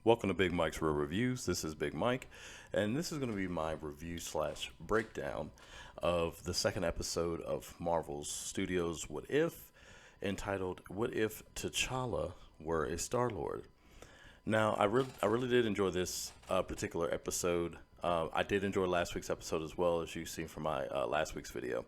Welcome to Big Mike's Real Reviews. This is Big Mike, and this is going to be my review slash breakdown of the second episode of Marvel's Studios' What If, entitled What If T'Challa Were a Starlord? Now, I really did enjoy this particular episode. I did enjoy last week's episode as well, as you've seen from my last week's video.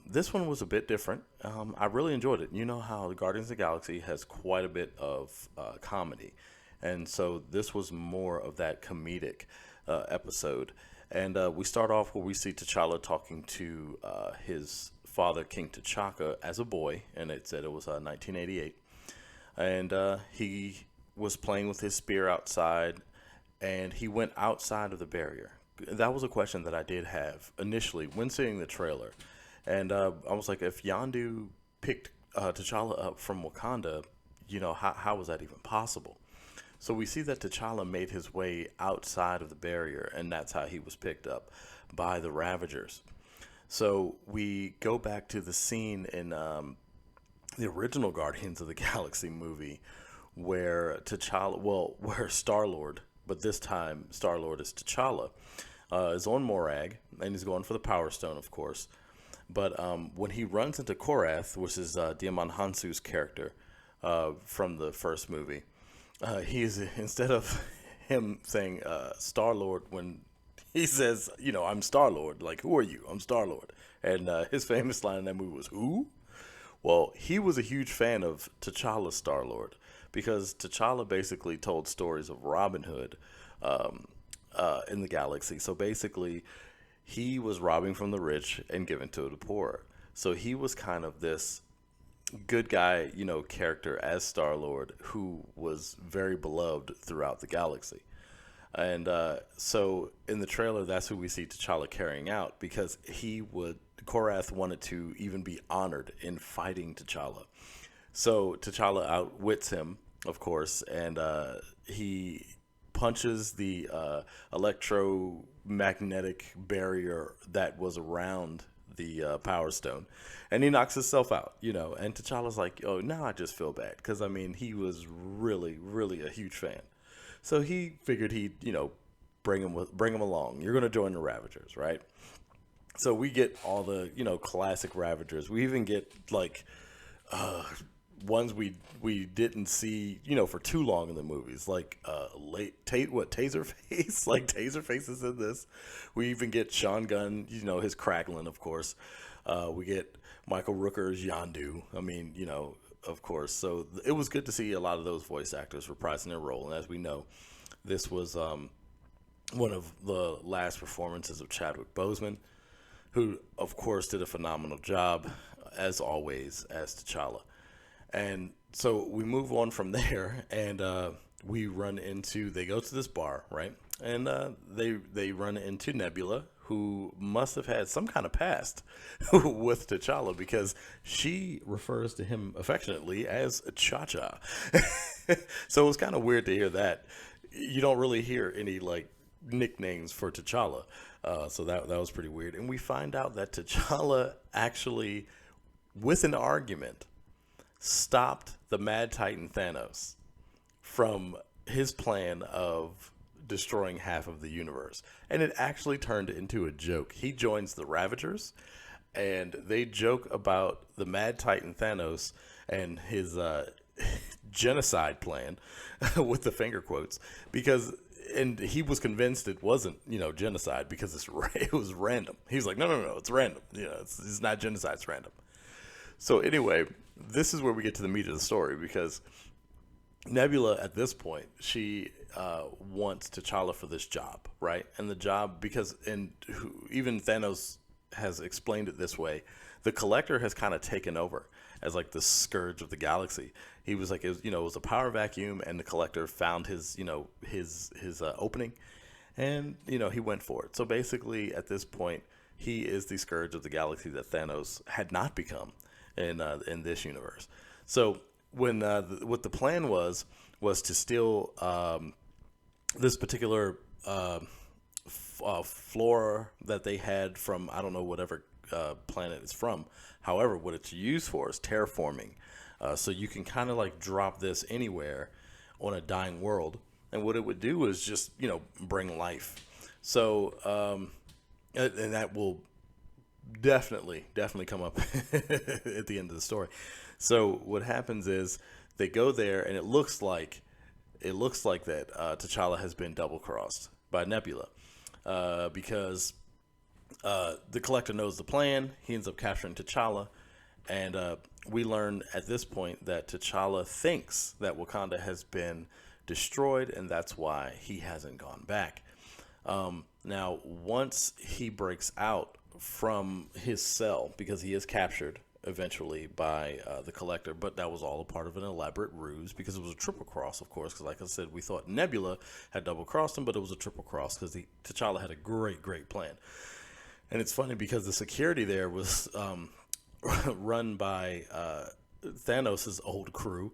This one was a bit different. I really enjoyed it. You know how Guardians of the Galaxy has quite a bit of comedy. And so this was more of that comedic episode. And we start off where we see T'Challa talking to his father, King T'Chaka, as a boy. And it said it was 1988. And he was playing with his spear outside. And he went outside of the barrier. That was a question that I did have initially when seeing the trailer. And I was like, if Yondu picked T'Challa up from Wakanda, you know, how was that even possible? So we see that T'Challa made his way outside of the barrier, and that's how he was picked up by the Ravagers. So we go back to the scene in the original Guardians of the Galaxy movie where where Starlord, but this time Starlord is T'Challa, is on Morag, and he's going for the Power Stone, of course. But when he runs into Korath, which is Diamond Hansu's character from the first movie, instead of him saying Starlord, when he says, you know, I'm Starlord, like, who are you? I'm Starlord. And his famous line in that movie was, who? Well, he was a huge fan of T'Challa Starlord because T'Challa basically told stories of Robin Hood in the galaxy. So basically, he was robbing from the rich and giving to the poor. So he was kind of this good guy, you know, character as Star-Lord who was very beloved throughout the galaxy. And so in the trailer, that's who we see T'Challa carrying out because Korath wanted to even be honored in fighting T'Challa. So T'Challa outwits him, of course, and he punches the electromagnetic barrier that was around the Power Stone, and he knocks himself out, you know. And T'Challa's like, oh, now I just feel bad because I mean he was really a huge fan, so he figured he'd, you know, bring him along. You're gonna join the Ravagers, right? So we get all the, you know, classic Ravagers. We even get like ones we didn't see, you know, for too long in the movies, like Taserface, like Taserface is in this. We even get Sean Gunn, you know, his crackling, of course. We get Michael Rooker's Yondu. I mean, you know, of course. So it was good to see a lot of those voice actors reprising their role. And as we know, this was one of the last performances of Chadwick Boseman, who, of course, did a phenomenal job, as always, as T'Challa. And so we move on from there, and they go to this bar, right? And they run into Nebula, who must have had some kind of past with T'Challa because she refers to him affectionately as Cha-Cha. So it was kind of weird to hear that. You don't really hear any like nicknames for T'Challa. So that was pretty weird. And we find out that T'Challa actually, with an argument, stopped the Mad Titan Thanos from his plan of destroying half of the universe. And it actually turned into a joke. He joins the Ravagers, and they joke about the Mad Titan Thanos and his genocide plan with the finger quotes, and he was convinced it wasn't, you know, genocide because it was random. He's like, no, it's random. You know, it's not genocide, it's random. So anyway, this is where we get to the meat of the story because Nebula, at this point, she wants T'Challa for this job, right? And the job, even Thanos has explained it this way, the Collector has kind of taken over as like the scourge of the galaxy. He was like, it was a power vacuum, and the Collector found his opening, and, you know, he went for it. So basically, at this point, he is the scourge of the galaxy that Thanos had not become in this universe. So when what the plan was to steal this particular flora that they had from, I don't know, whatever planet it's from. However, what it's used for is terraforming. So you can kind of like drop this anywhere on a dying world, and what it would do is just, bring life. So, and that will definitely come up at the end of the story. So what happens is they go there, and it looks like that T'Challa has been double crossed by Nebula, because the Collector knows the plan. He ends up capturing T'Challa, and we learn at this point that T'Challa thinks that Wakanda has been destroyed, and that's why he hasn't gone back. Now, once he breaks out from his cell, because he is captured eventually by the Collector, but that was all a part of an elaborate ruse, because it was a triple cross, of course, because like I said, we thought Nebula had double crossed him, but it was a triple cross because T'Challa had a great plan. And it's funny because the security there was run by Thanos' old crew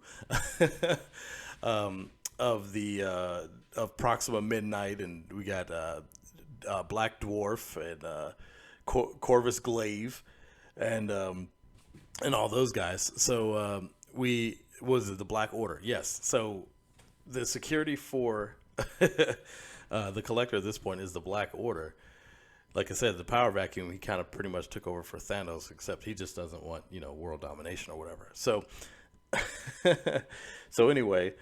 of Proxima Midnight, and we got Black Dwarf and Corvus Glaive and all those guys. So was it the Black Order? Yes. So the security for the Collector at this point is the Black Order. Like I said, the power vacuum, he kind of pretty much took over for Thanos, except he just doesn't want, world domination or whatever. So, so anyway,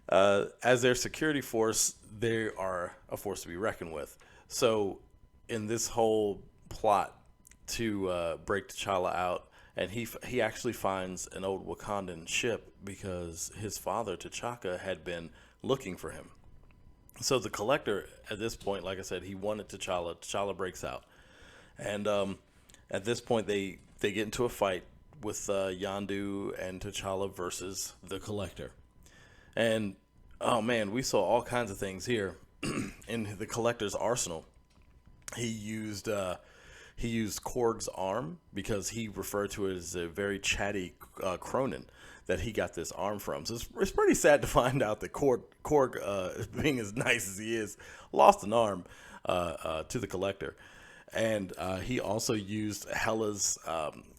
as their security force, they are a force to be reckoned with. So in this whole plot to break T'Challa out, and he actually finds an old Wakandan ship because his father, T'Chaka, had been looking for him. So the Collector, at this point, like I said, he wanted T'Challa. T'Challa breaks out. And at this point, they get into a fight with Yondu and T'Challa versus the Collector. And, oh man, we saw all kinds of things here in the Collector's arsenal. He used Korg's arm, because he referred to it as a very chatty Cronin that he got this arm from. So it's pretty sad to find out that Korg, being as nice as he is, lost an arm to the Collector. And he also used Hela's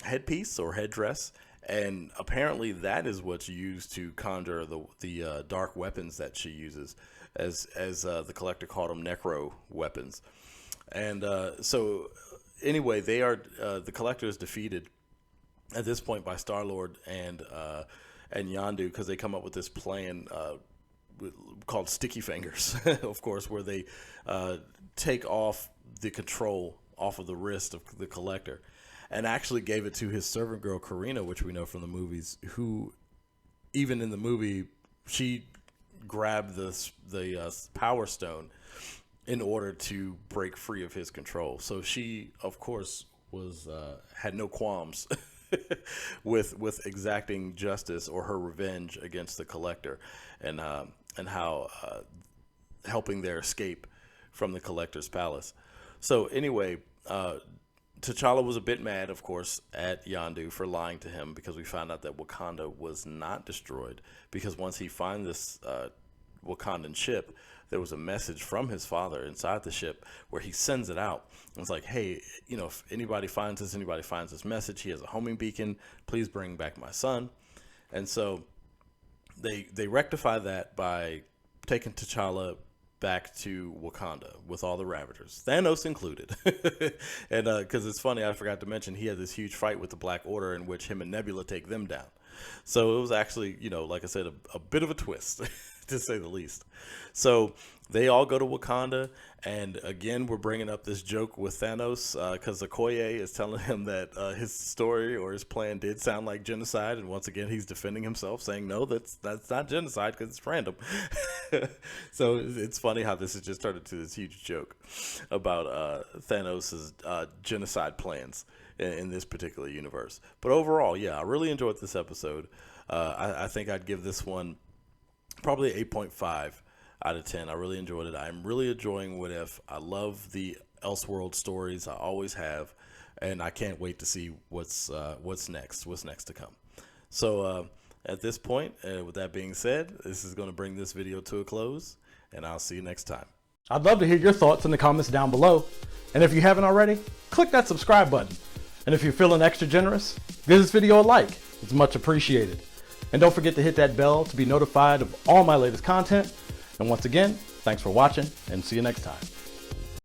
headpiece or headdress, and apparently that is what's used to conjure the dark weapons that she uses, as the Collector called them, necro weapons. And so anyway, they are the Collector is defeated at this point by Starlord and Yondu, because they come up with this plan called Sticky Fingers, of course, where they take off the control off of the wrist of the Collector, and actually gave it to his servant girl Karina, which we know from the movies, who even in the movie she grabbed the Power Stone in order to break free of his control. So she, of course, was had no qualms with exacting justice or her revenge against the Collector, and how helping their escape from the Collector's palace. So anyway, T'Challa was a bit mad, of course, at Yondu for lying to him, because we found out that Wakanda was not destroyed, because once he finds this Wakandan ship, there was a message from his father inside the ship where he sends it out. And it's like, hey, if anybody finds this message, he has a homing beacon, please bring back my son. And so they rectify that by taking T'Challa back to Wakanda with all the Ravagers, Thanos included. And because it's funny, I forgot to mention, he had this huge fight with the Black Order in which him and Nebula take them down. So it was actually, like I said, a bit of a twist, to say the least. So they all go to Wakanda, and again, we're bringing up this joke with Thanos, because Okoye is telling him that his story or his plan did sound like genocide, and once again, he's defending himself, saying, no, that's not genocide because it's random. So it's funny how this has just turned into this huge joke about Thanos' genocide plans in this particular universe. But overall, yeah, I really enjoyed this episode. I think I'd give this one probably 8.5 out of 10. I really enjoyed it. I'm really enjoying What If. I love the Elseworld stories. I always have, and I can't wait to see what's next to come. So at this point, with that being said, this is going to bring this video to a close, and I'll see you next time. I'd love to hear your thoughts in the comments down below. And if you haven't already, click that subscribe button. And if you're feeling extra generous, give this video a like. It's much appreciated. And don't forget to hit that bell to be notified of all my latest content. And once again, thanks for watching and see you next time.